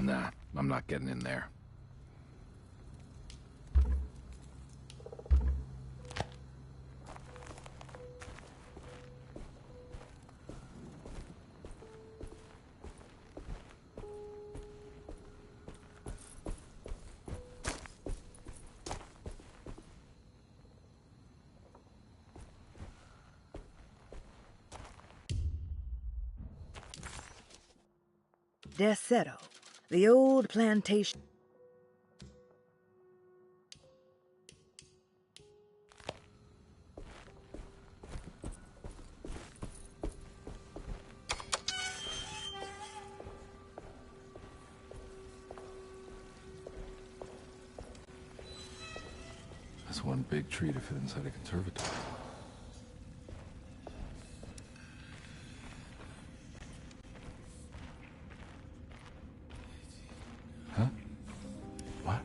Nah, I'm not getting in there. Deseto, the old plantation. That's one big tree to fit inside a conservatory. Huh? What?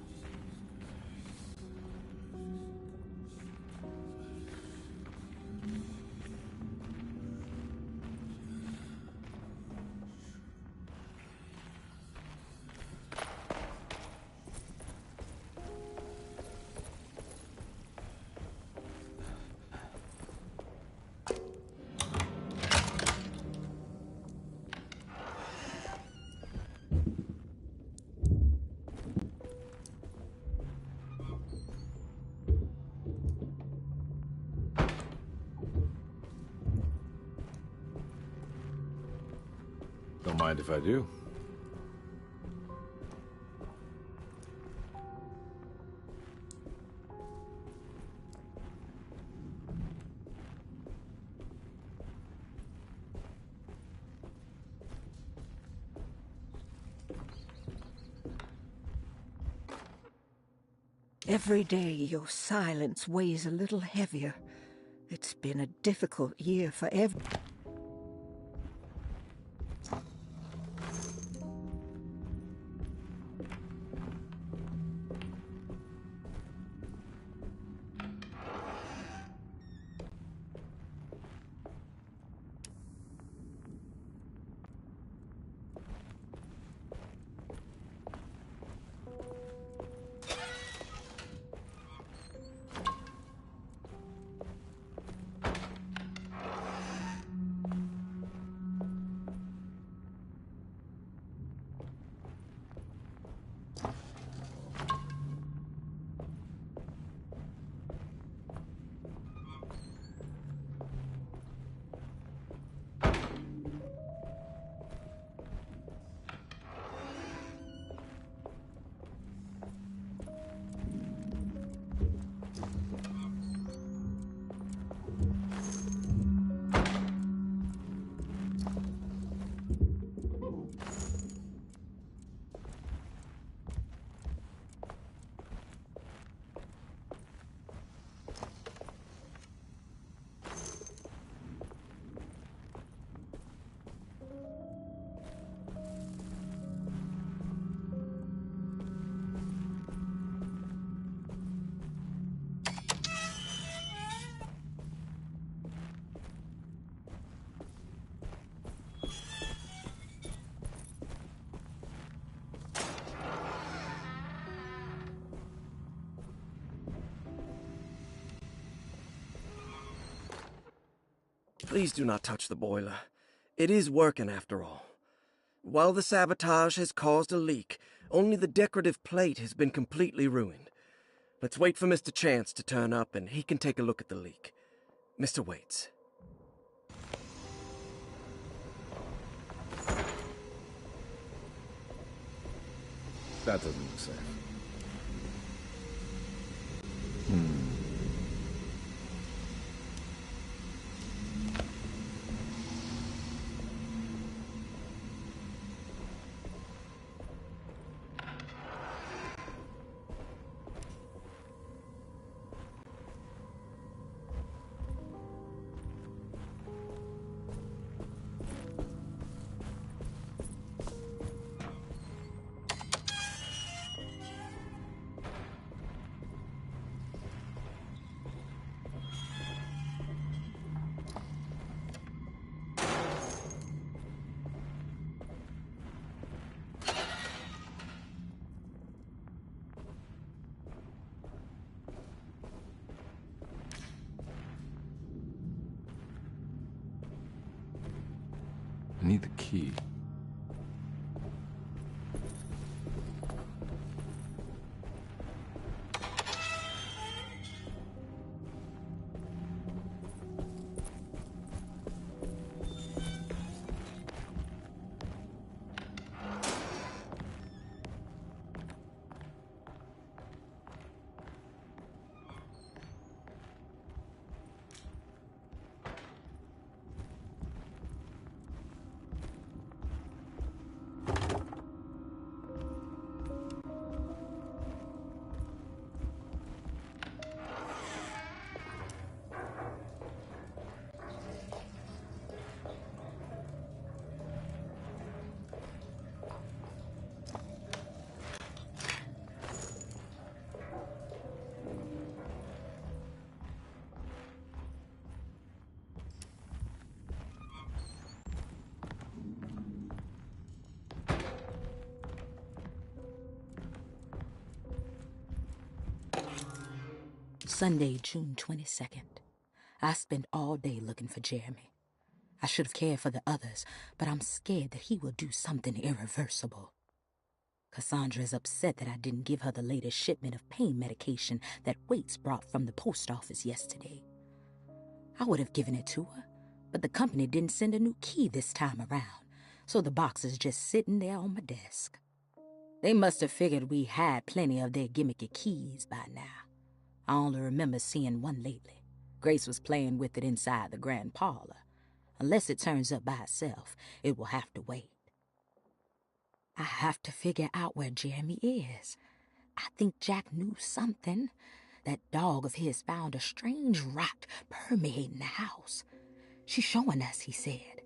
Don't mind if I do. Every day your silence weighs a little heavier. It's been a difficult year for everyone. Please do not touch the boiler. It is working after all. While the sabotage has caused a leak, only the decorative plate has been completely ruined. Let's wait for Mr. Chance to turn up and he can take a look at the leak. Mr. Waits. That doesn't look safe. key. Sunday, June 22nd. I spent all day looking for Jeremy. I should have cared for the others, but I'm scared that he will do something irreversible. Cassandra is upset that I didn't give her the latest shipment of pain medication that Waits brought from the post office yesterday. I would have given it to her, but the company didn't send a new key this time around, so the box is just sitting there on my desk. They must have figured we had plenty of their gimmicky keys by now. I only remember seeing one lately. Grace was playing with it inside the grand parlor. Unless it turns up by itself, it will have to wait. I have to figure out where Jeremy is. I think Jack knew something. That dog of his found a strange rot permeating the house. She's showing us, he said.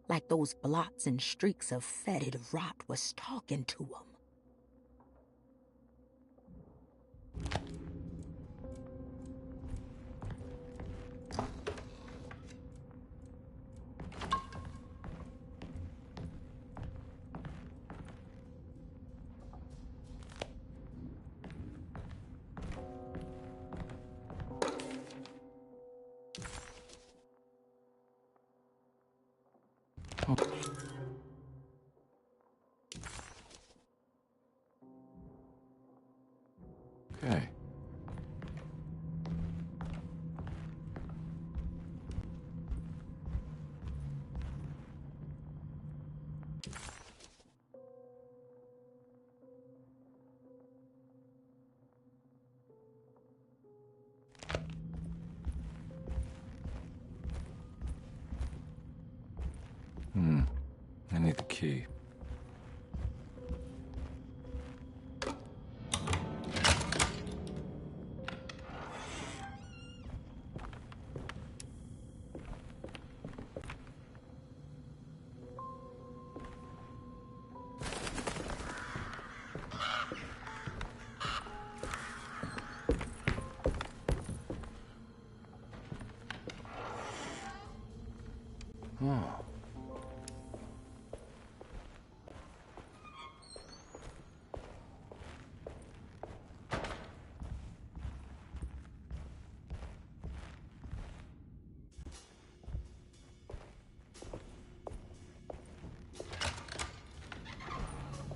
Like those blots and streaks of fetid rot was talking to him. Okay. I need the key. Oh.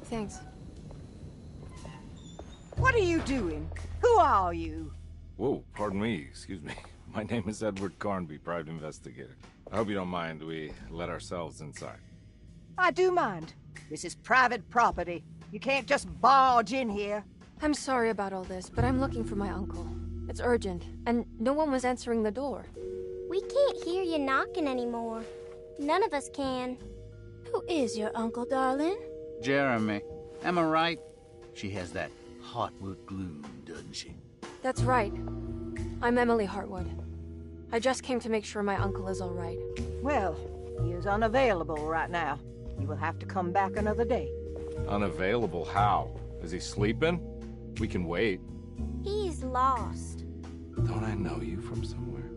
Thanks. What are you doing? Who are you? Whoa, pardon me, excuse me. My name is Edward Carnby, private investigator. I hope you don't mind we let ourselves inside. I do mind. This is private property. You can't just barge in here. I'm sorry about all this, but I'm looking for my uncle. It's urgent, and no one was answering the door. We can't hear you knocking anymore. None of us can. Who is your uncle, darling? Jeremy. Am I right? She has that Heartwood gloom, doesn't she? That's right. I'm Emily Hartwood. I just came to make sure my uncle is all right. Well, he is unavailable right now. You will have to come back another day. Unavailable how? Is he sleeping? We can wait. He's lost. Don't I know you from somewhere?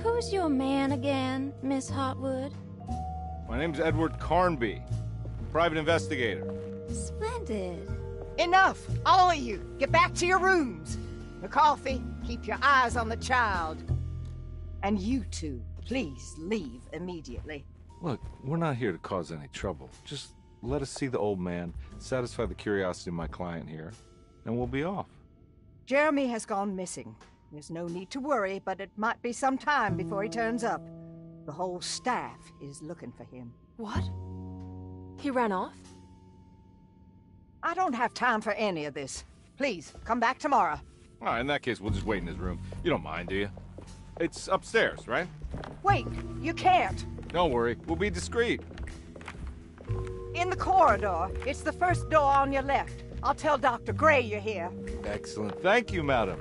Who's your man again, Miss Hartwood? My name's Edward Carnby, private investigator. Splendid. Enough! All of you! Get back to your rooms! McCarthy, keep your eyes on the child. And you two, please leave immediately. Look, we're not here to cause any trouble. Just let us see the old man, satisfy the curiosity of my client here, and we'll be off. Jeremy has gone missing. There's no need to worry, but it might be some time before he turns up. The whole staff is looking for him. What? He ran off? I don't have time for any of this. Please, come back tomorrow. All right, in that case, we'll just wait in his room. You don't mind, do you? It's upstairs, right? Wait, you can't. Don't worry, we'll be discreet. In the corridor. It's the first door on your left. I'll tell Dr. Gray you're here. Excellent. Thank you, madam.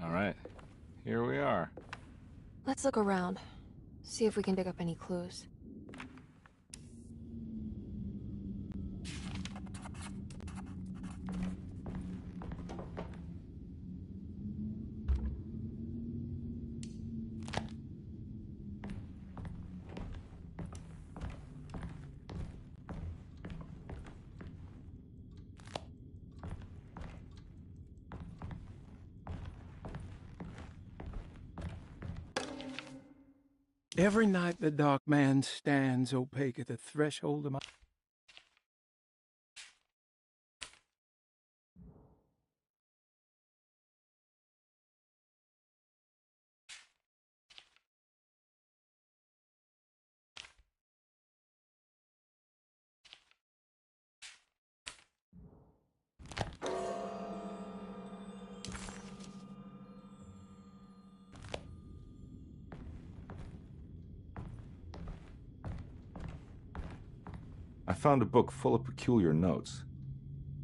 All right, here we are. Let's look around. See if we can dig up any clues. Every night the dark man stands opaque at the threshold of my... I found a book full of peculiar notes.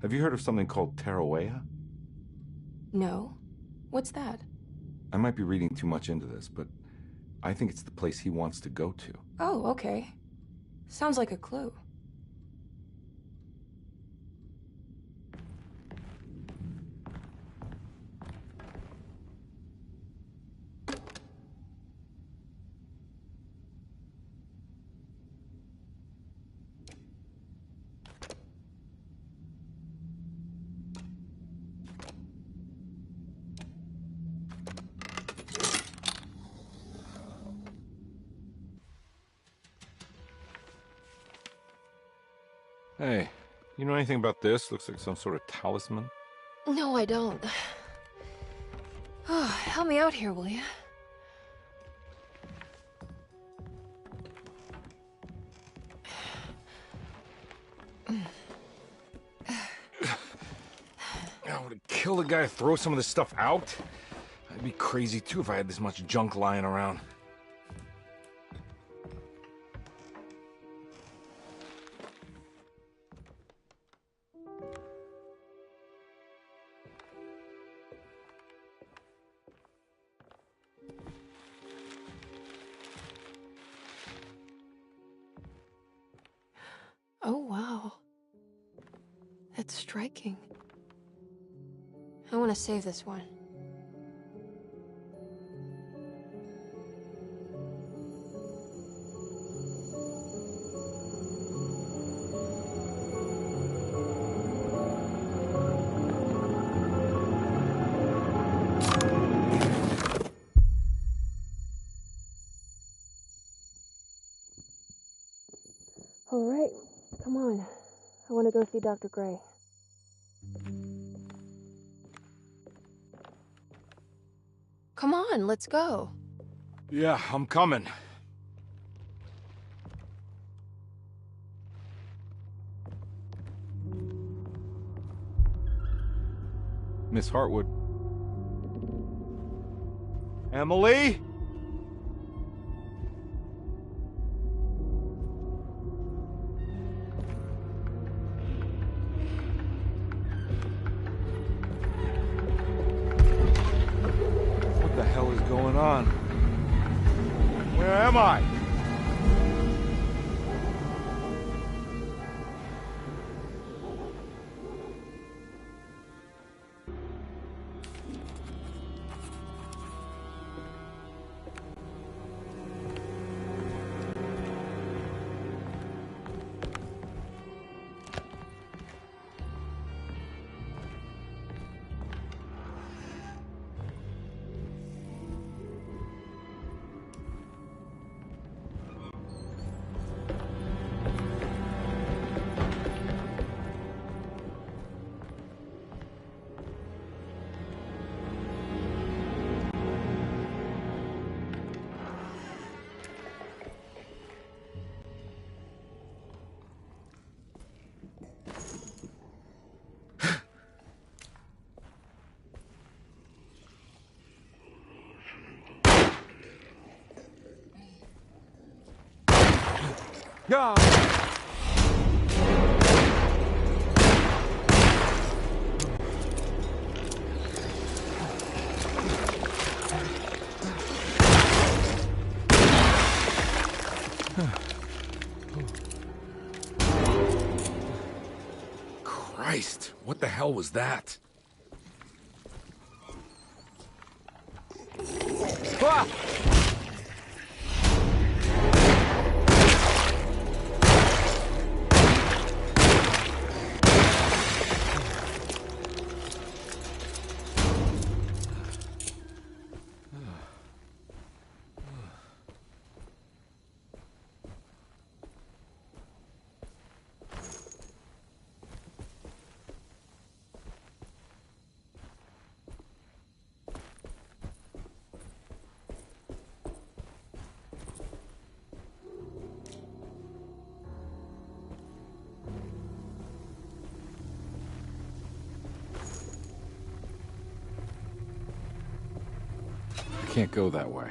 Have you heard of something called Tarawea? No. What's that? I might be reading too much into this, but I think it's the place he wants to go to. Oh, okay. Sounds like a clue. Hey, you know anything about this? Looks like some sort of talisman. No, I don't. Oh, help me out here, will you? I would kill the guy to throw some of this stuff out. I'd be crazy too if I had this much junk lying around. Oh, wow. That's striking. I want to save this one. All right, come on. I want to go see Dr. Gray. Come on, let's go. Yeah, I'm coming. Miss Hartwood. Emily? What the hell is going on? Where am I? Go! Christ, what the hell was that? Ah! I can't go that way.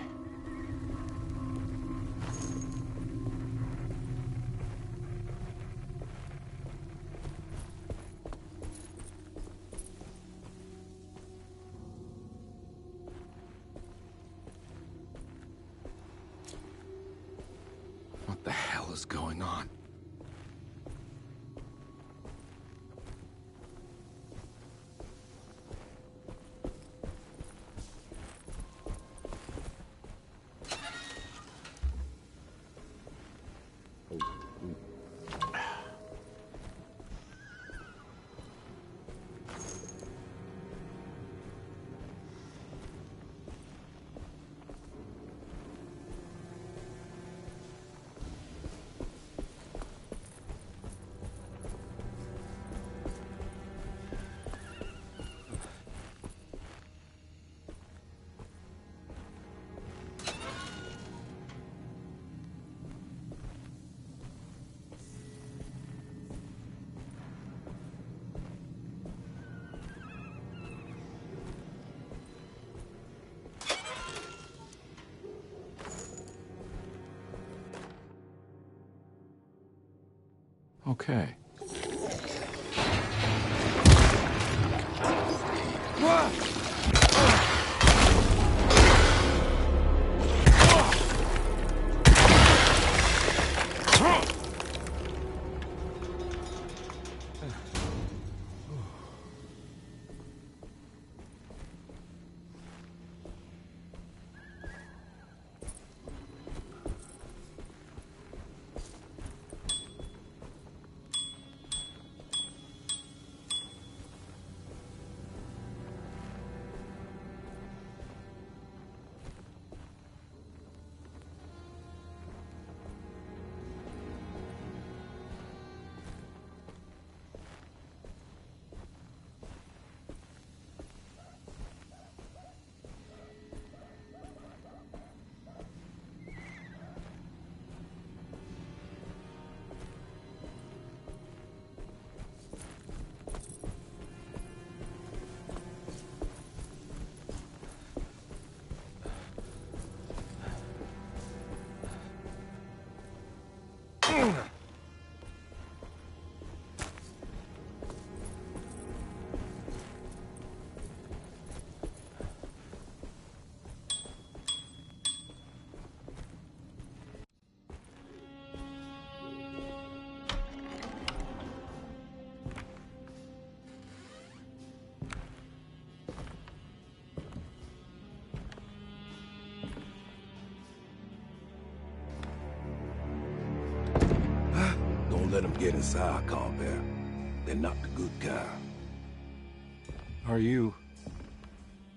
What the hell is going on? Okay. Don't let them get inside, compare. They're not the good kind. Are you...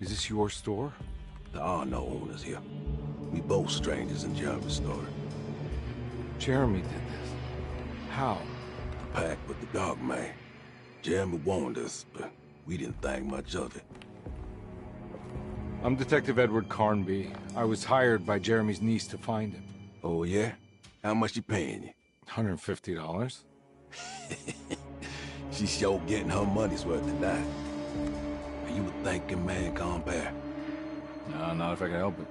Is this your store? There are no owners here. We both strangers in Jeremy's story. Jeremy did this. How? The pact with the dog man. Jeremy warned us, but we didn't think much of it. I'm Detective Edward Carnby. I was hired by Jeremy's niece to find him. Oh, yeah? How much she paying you? $150. She's sure getting her money's worth tonight. Are you a thinking man, compare? No, not if I can help it.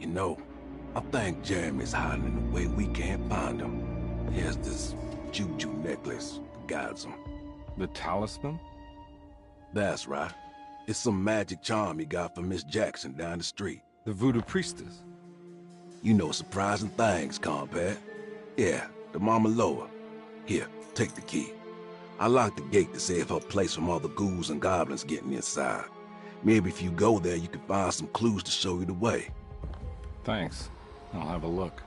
You know, I think Jeremy's hiding in a way we can't find him. He has this juju necklace that guides him. The talisman? That's right. It's some magic charm he got from Miss Jackson down the street. The voodoo priestess? You know surprising things, compadre. Yeah, the Mama Loa. Here, take the key. I locked the gate to save her place from all the ghouls and goblins getting inside. Maybe if you go there, you can find some clues to show you the way. Thanks. I'll have a look.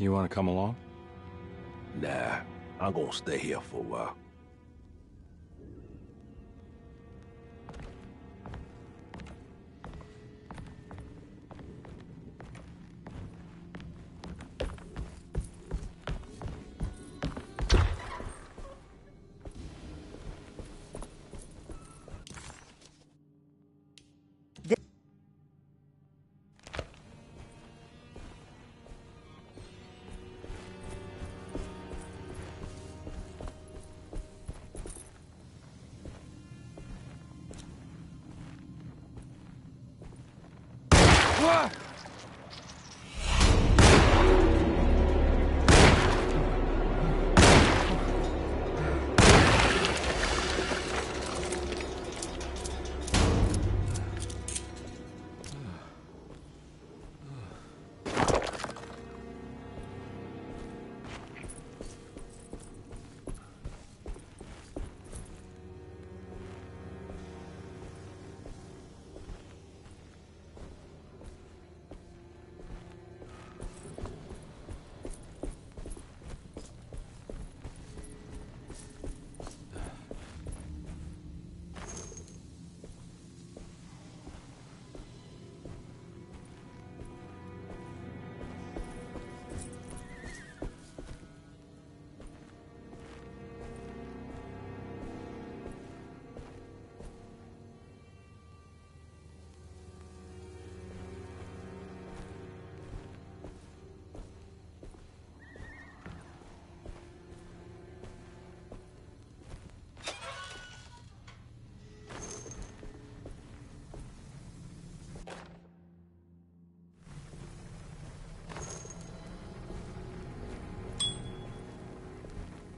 You want to come along? Nah, I'm gonna stay here for a while.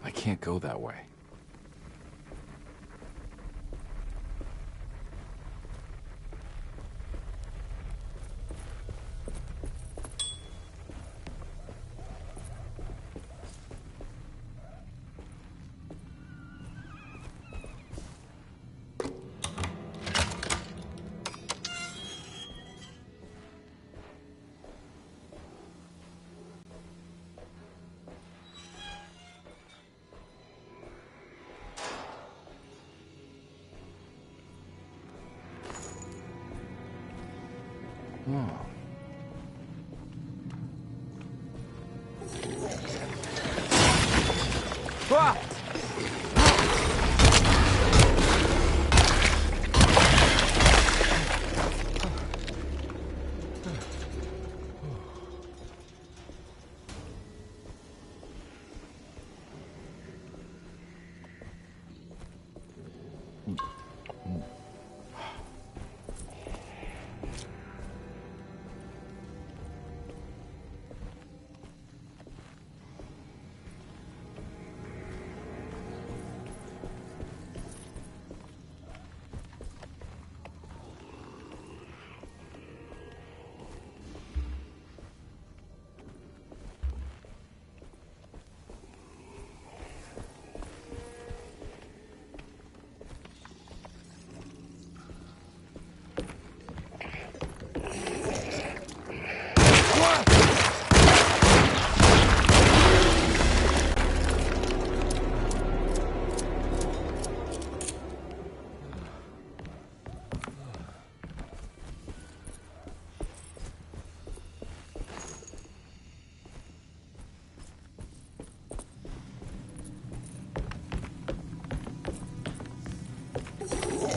I can't go that way.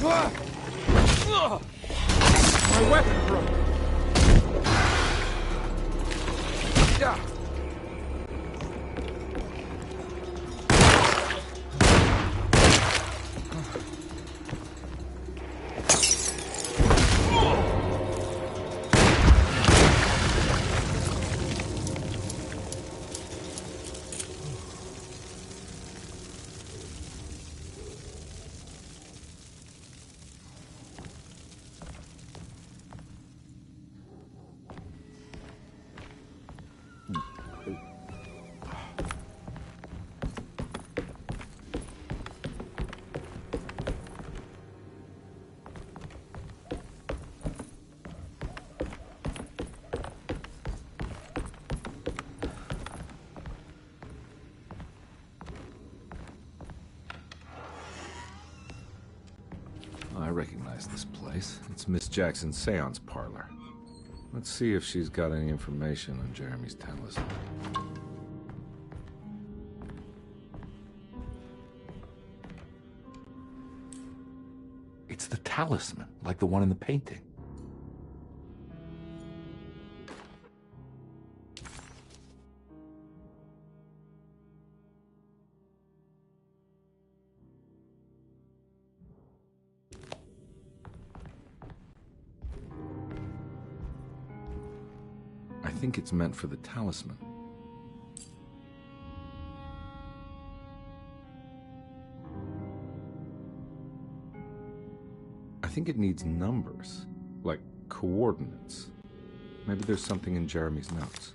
My weapon broke. Yeah. I recognize this place. It's Miss Jackson's seance parlor. Let's see if she's got any information on Jeremy's talisman. It's the talisman, like the one in the painting. I think it's meant for the talisman. I think it needs numbers, like coordinates. Maybe there's something in Jeremy's notes.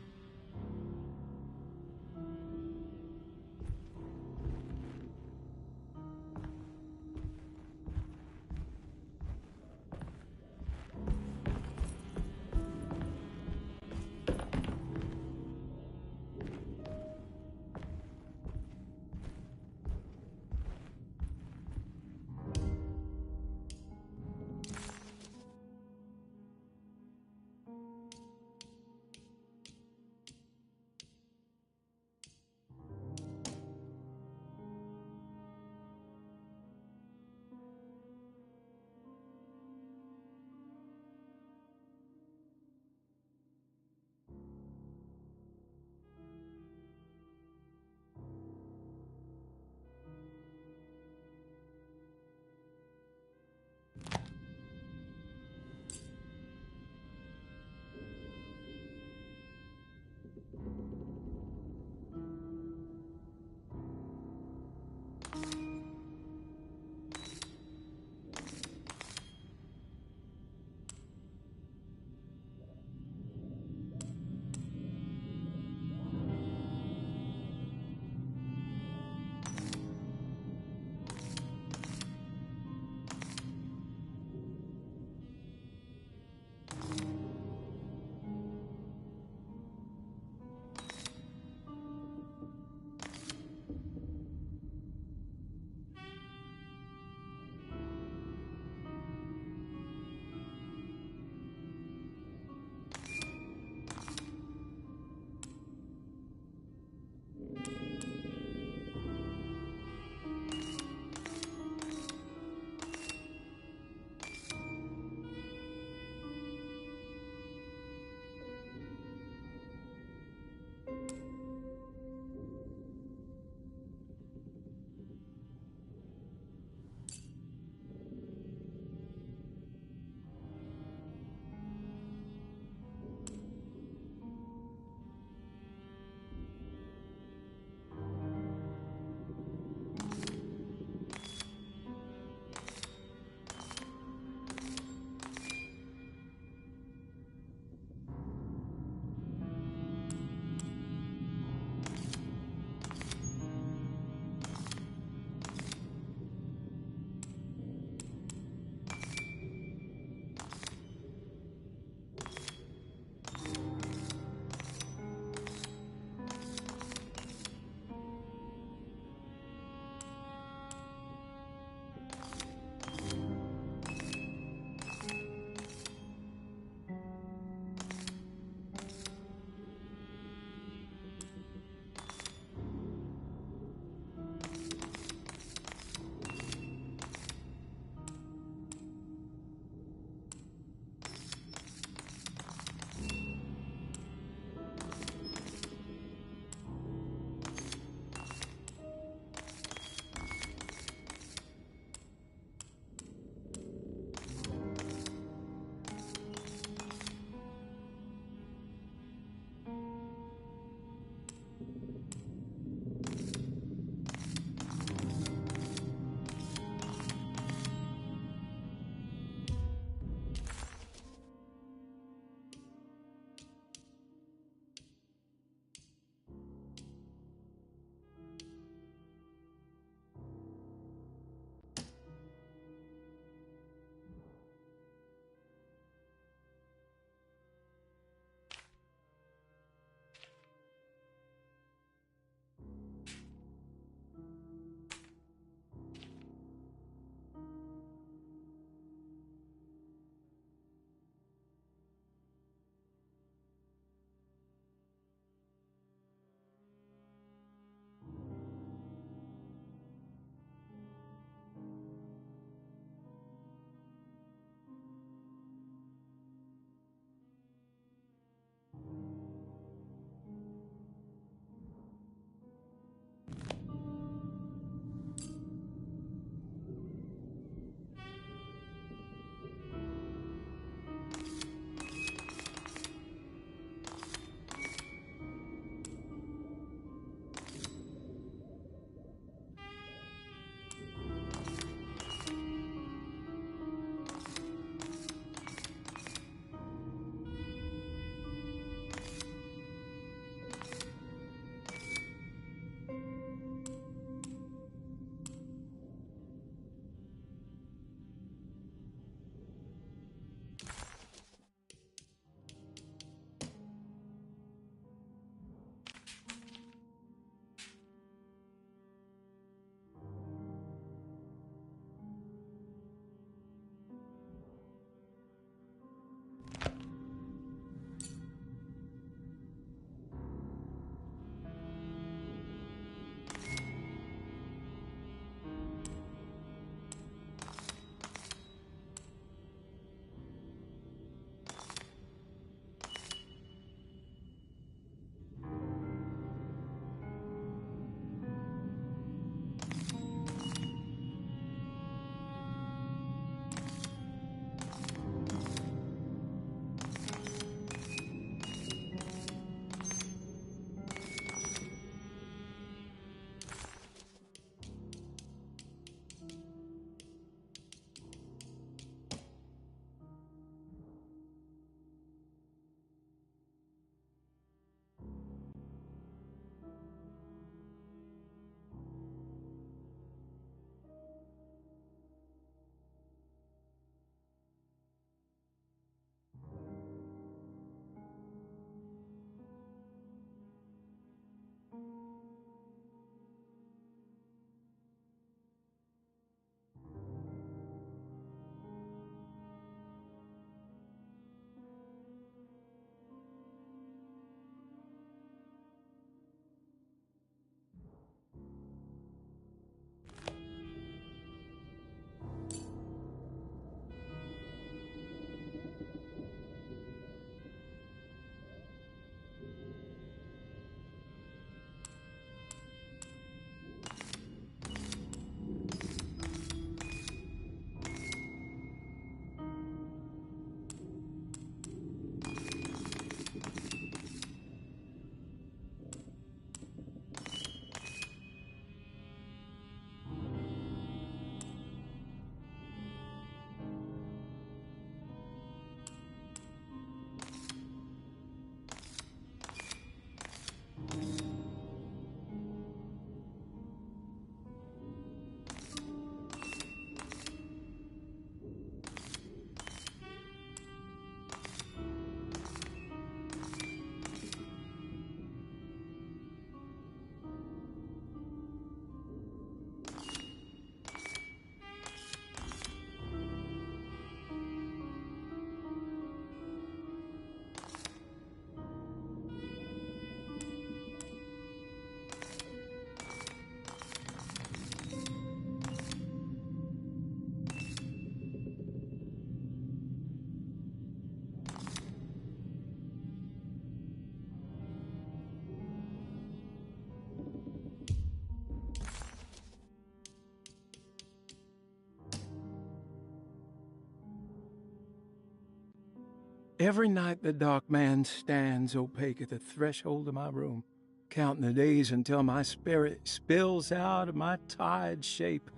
Every night the dark man stands opaque at the threshold of my room, counting the days until my spirit spills out of my tired shape.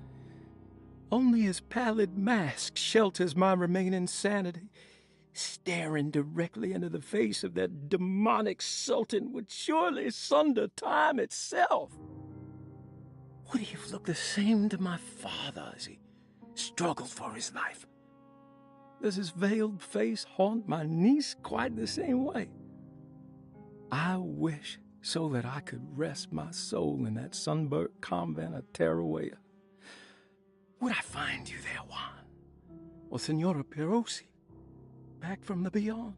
Only his pallid mask shelters my remaining sanity. Staring directly into the face of that demonic sultan would surely sunder time itself. Would he have looked the same to my father as he struggled for his life? Does his veiled face haunt my niece quite the same way? I wish so that I could rest my soul in that sunburnt convent of Tarawea. Would I find you there, Juan? Or Senora Pirosi, back from the beyond?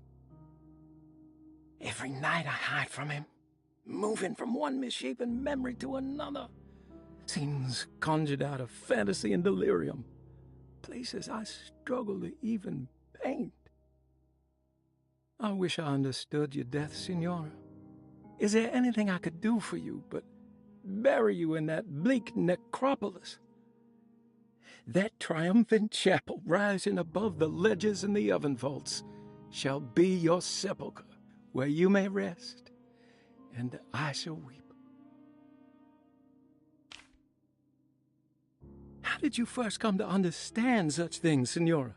Every night I hide from him, moving from one misshapen memory to another. Scenes conjured out of fantasy and delirium. Places I struggle to even paint. I wish I understood your death, Senora. Is there anything I could do for you but bury you in that bleak necropolis? That triumphant chapel rising above the ledges and the oven vaults shall be your sepulchre, where you may rest, and I shall weep. How did you first come to understand such things, Senora?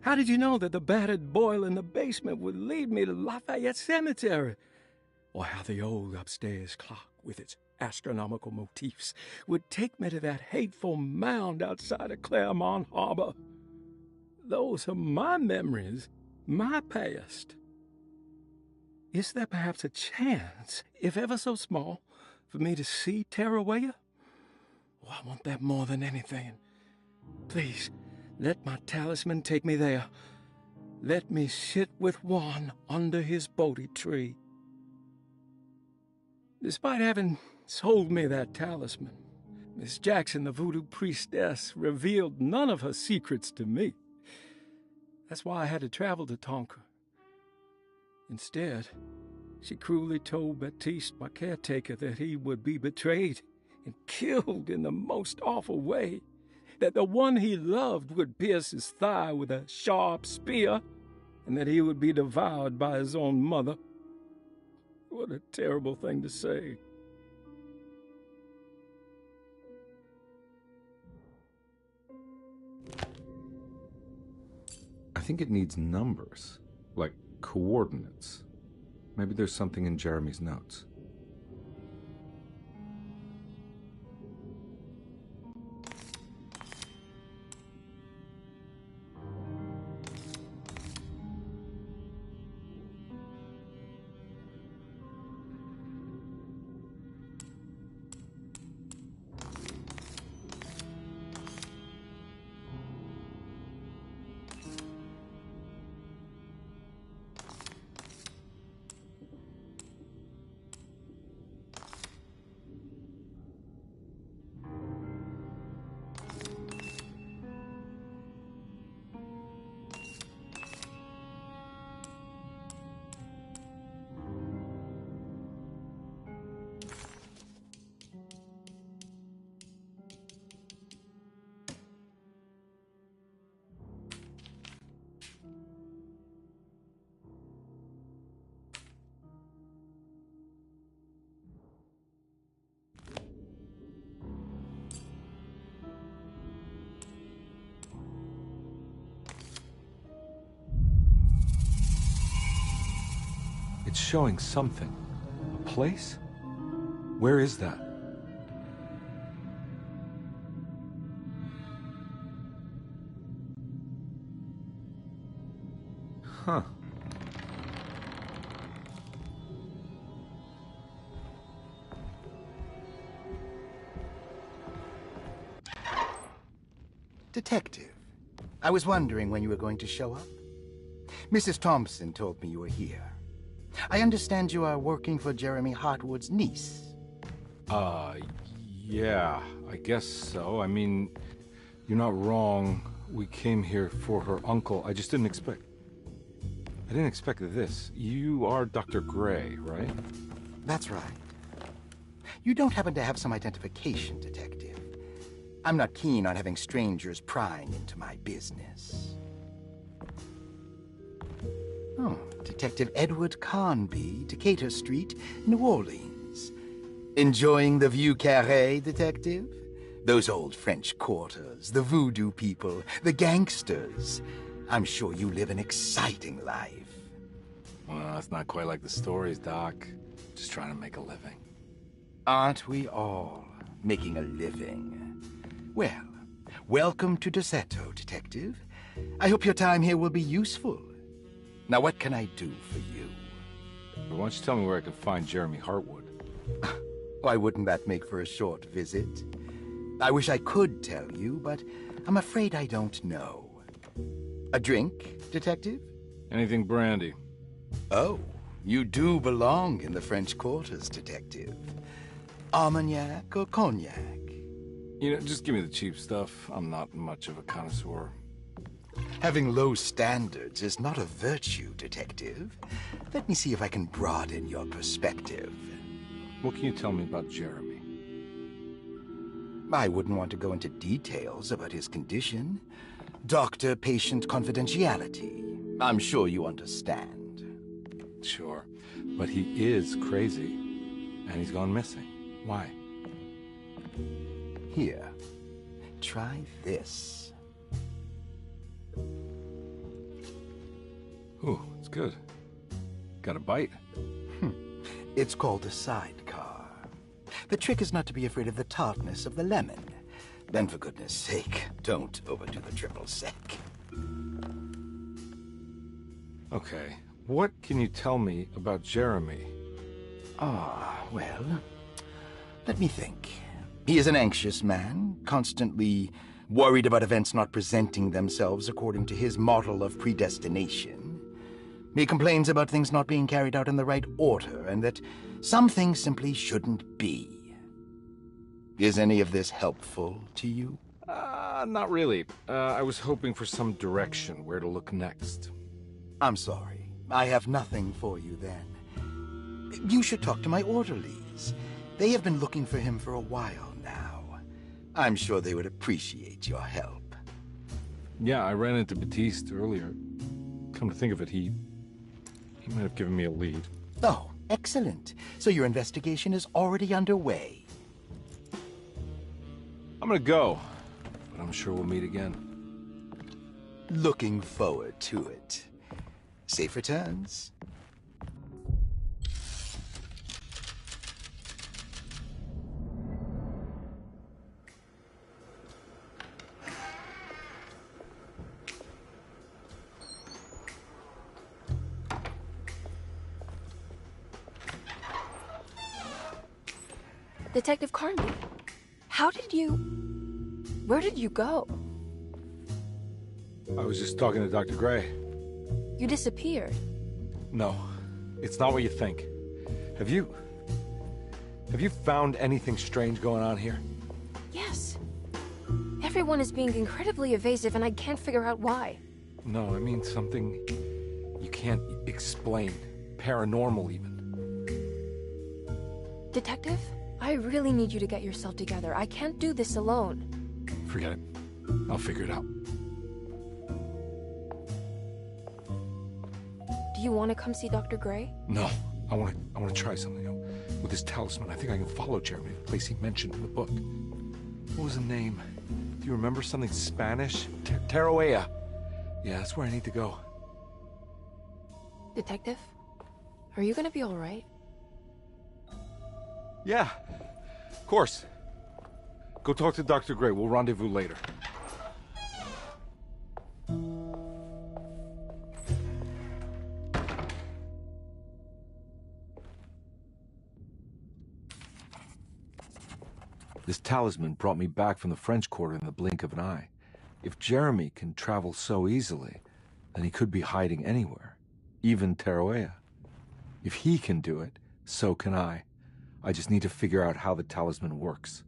How did you know that the battered boiler in the basement would lead me to Lafayette Cemetery? Or how the old upstairs clock, with its astronomical motifs, would take me to that hateful mound outside of Claremont Harbor? Those are my memories, my past. Is there perhaps a chance, if ever so small, for me to see Tarawea? Oh, I want that more than anything. Please, let my talisman take me there. Let me sit with Juan under his Bodhi tree. Despite having sold me that talisman, Miss Jackson, the voodoo priestess, revealed none of her secrets to me. That's why I had to travel to Tonka. Instead, she cruelly told Baptiste, my caretaker, that he would be betrayed and killed in the most awful way, that the one he loved would pierce his thigh with a sharp spear, and that he would be devoured by his own mother. What a terrible thing to say. I think it needs numbers, like coordinates. Maybe there's something in Jeremy's notes. It's showing something. A place? Where is that? Huh. Detective, I was wondering when you were going to show up. Mrs. Thompson told me you were here. I understand you are working for Jeremy Hartwood's niece. Yeah, I guess so. I mean, you're not wrong. We came here for her uncle. I just didn't expect... I didn't expect this. You are Dr. Gray, right? That's right. You don't happen to have some identification, Detective. I'm not keen on having strangers prying into my business. Oh, Detective Edward Carnby, Decatur Street, New Orleans. Enjoying the Vieux Carré, Detective? Those old French quarters, the voodoo people, the gangsters. I'm sure you live an exciting life. Well, it's not quite like the stories, Doc. Just trying to make a living. Aren't we all making a living? Well, welcome to Deseto, Detective. I hope your time here will be useful. Now, what can I do for you? Why don't you tell me where I can find Jeremy Hartwood? Why wouldn't that make for a short visit? I wish I could tell you, but I'm afraid I don't know. A drink, Detective? Anything brandy. Oh, you do belong in the French quarters, Detective. Armagnac or cognac? You know, just give me the cheap stuff. I'm not much of a connoisseur. Having low standards is not a virtue, Detective. Let me see if I can broaden your perspective. What can you tell me about Jeremy? I wouldn't want to go into details about his condition. Doctor-patient confidentiality. I'm sure you understand. Sure, but he is crazy, and he's gone missing. Why? Here, try this. Ooh, it's good. Got a bite? It's called a sidecar. The trick is not to be afraid of the tartness of the lemon. Then, for goodness sake, don't overdo the triple sec. Okay, what can you tell me about Jeremy? Well, let me think. He is an anxious man, constantly worried about events not presenting themselves according to his model of predestination. He complains about things not being carried out in the right order, and that some things simply shouldn't be. Is any of this helpful to you? Not really. I was hoping for some direction, where to look next. I'm sorry. I have nothing for you then. You should talk to my orderlies. They have been looking for him for a while now. I'm sure they would appreciate your help. Yeah, I ran into Batiste earlier. Come to think of it, he might have given me a lead. Oh, excellent. So your investigation is already underway. I'm gonna go, but I'm sure we'll meet again. Looking forward to it. Safe returns. Detective Carnby, where did you go? I was just talking to Dr. Gray. You disappeared. No, it's not what you think. Have you found anything strange going on here? Yes. Everyone is being incredibly evasive, and I can't figure out why. No, I mean something you can't explain. Paranormal, even. Detective, I really need you to get yourself together. I can't do this alone. Forget it. I'll figure it out. Do you want to come see Dr. Gray? No, I want to try something. With this talisman, I think I can follow Jeremy to the place he mentioned in the book. What was the name? Do you remember something Spanish? Taroea. Yeah, that's where I need to go. Detective, are you gonna be all right? Yeah, of course. Go talk to Dr. Gray. We'll rendezvous later. This talisman brought me back from the French Quarter in the blink of an eye. If Jeremy can travel so easily, then he could be hiding anywhere, even Taroea. If he can do it, so can I. I just need to figure out how the talisman works.